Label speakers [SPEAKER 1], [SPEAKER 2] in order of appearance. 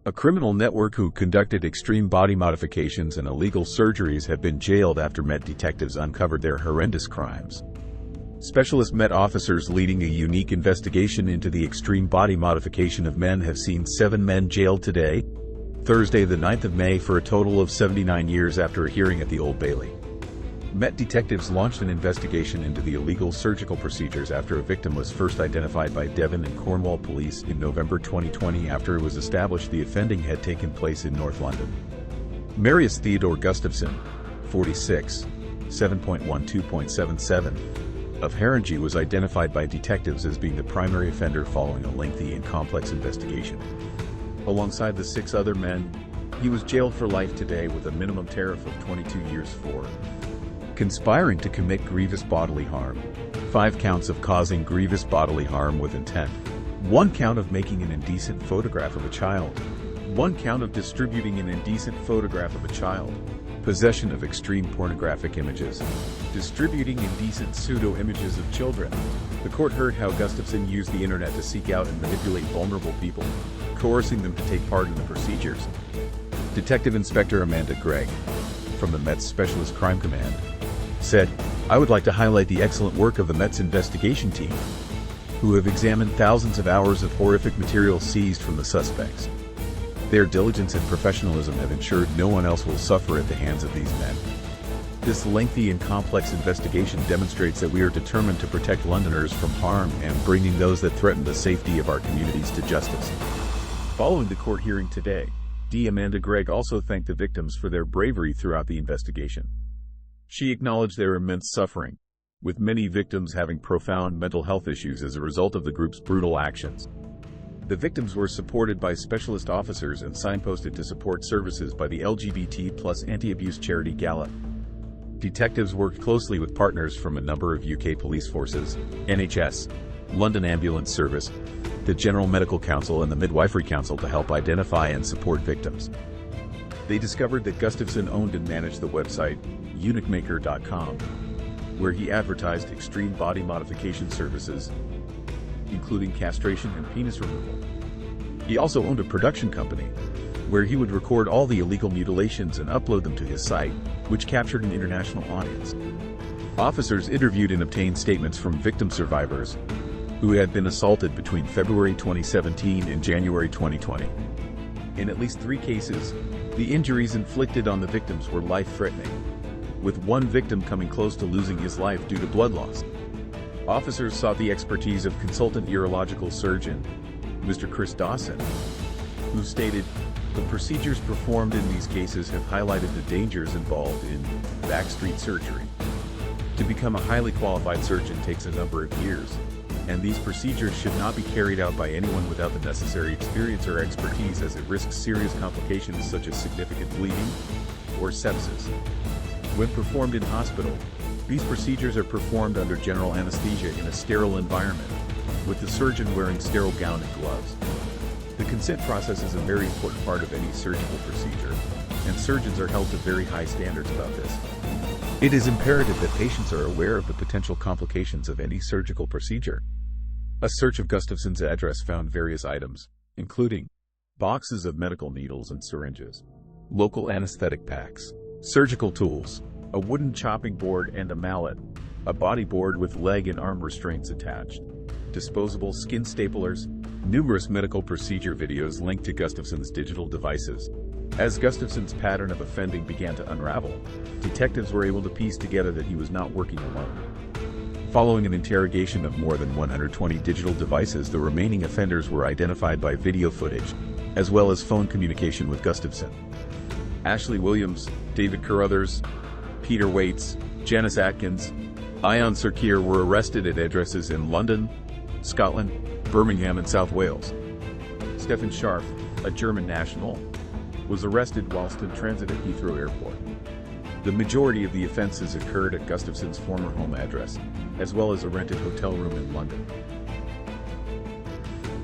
[SPEAKER 1] A criminal network who conducted extreme body modifications and illegal surgeries have been jailed after Met detectives uncovered their horrendous crimes. Specialist Met officers leading a unique investigation into the extreme body modification of men have seen 7 men jailed today, Thursday the 9th of May, for a total of 79 years after a hearing at the Old Bailey. Met detectives launched an investigation into the illegal surgical procedures after a victim was first identified by Devon and Cornwall police in November 2020 after it was established the offending had taken place in North London. Marius Gustavson, 46, 7.12.77, of Haringey was identified by detectives as being the primary offender following a lengthy and complex investigation. Alongside the 6 other men, he was jailed for life today with a minimum tariff of 22 years for conspiring to commit grievous bodily harm, 5 counts of causing grievous bodily harm with intent, 1 count of making an indecent photograph of a child, 1 count of distributing an indecent photograph of a child, possession of extreme pornographic images, distributing indecent pseudo-images of children. The court heard how Gustavson used the internet to seek out and manipulate vulnerable people, coercing them to take part in the procedures. Detective Inspector Amanda Gregg, from the Met's Specialist Crime Command, said, "I would like to highlight the excellent work of the Met's investigation team, who have examined thousands of hours of horrific material seized from the suspects. Their diligence and professionalism have ensured no one else will suffer at the hands of these men. This lengthy and complex investigation demonstrates that we are determined to protect Londoners from harm and bringing those that threaten the safety of our communities to justice." Following the court hearing today, Amanda Gregg also thanked the victims for their bravery throughout the investigation. She acknowledged their immense suffering, with many victims having profound mental health issues as a result of the group's brutal actions. The victims were supported by specialist officers and signposted to support services by the LGBT+ anti-abuse charity Gala. Detectives worked closely with partners from a number of UK police forces, NHS, London Ambulance Service, the General Medical Council and the Midwifery Council to help identify and support victims. They discovered that Gustavson owned and managed the website uniquemaker.com, where he advertised extreme body modification services, including castration and penis removal. He also owned a production company, where he would record all the illegal mutilations and upload them to his site, which captured an international audience. Officers interviewed and obtained statements from victim survivors who had been assaulted between February 2017 and January 2020. In at least 3 cases, the injuries inflicted on the victims were life-threatening, with one victim coming close to losing his life due to blood loss. Officers sought the expertise of consultant urological surgeon, Mr. Chris Dawson, who stated, "The procedures performed in these cases have highlighted the dangers involved in backstreet surgery. To become a highly qualified surgeon takes a number of years, and these procedures should not be carried out by anyone without the necessary experience or expertise, as it risks serious complications such as significant bleeding or sepsis. When performed in hospital, these procedures are performed under general anesthesia in a sterile environment, with the surgeon wearing sterile gown and gloves. The consent process is a very important part of any surgical procedure, and surgeons are held to very high standards about this. It is imperative that patients are aware of the potential complications of any surgical procedure." A search of Gustavson's address found various items, including boxes of medical needles and syringes, local anesthetic packs, surgical tools, a wooden chopping board and a mallet, a body board with leg and arm restraints attached, disposable skin staplers, numerous medical procedure videos linked to Gustavson's digital devices. As Gustavson's pattern of offending began to unravel, detectives were able to piece together that he was not working alone. Following an interrogation of more than 120 digital devices, the remaining offenders were identified by video footage, as well as phone communication with Gustavson. Ashley Williams, David Carruthers, Peter Waits, Janice Atkins, Ion Sirkir were arrested at addresses in London, Scotland, Birmingham and South Wales. Stefan Scharf, a German national, was arrested whilst in transit at Heathrow Airport. The majority of the offenses occurred at Gustavson's former home address, as well as a rented hotel room in London.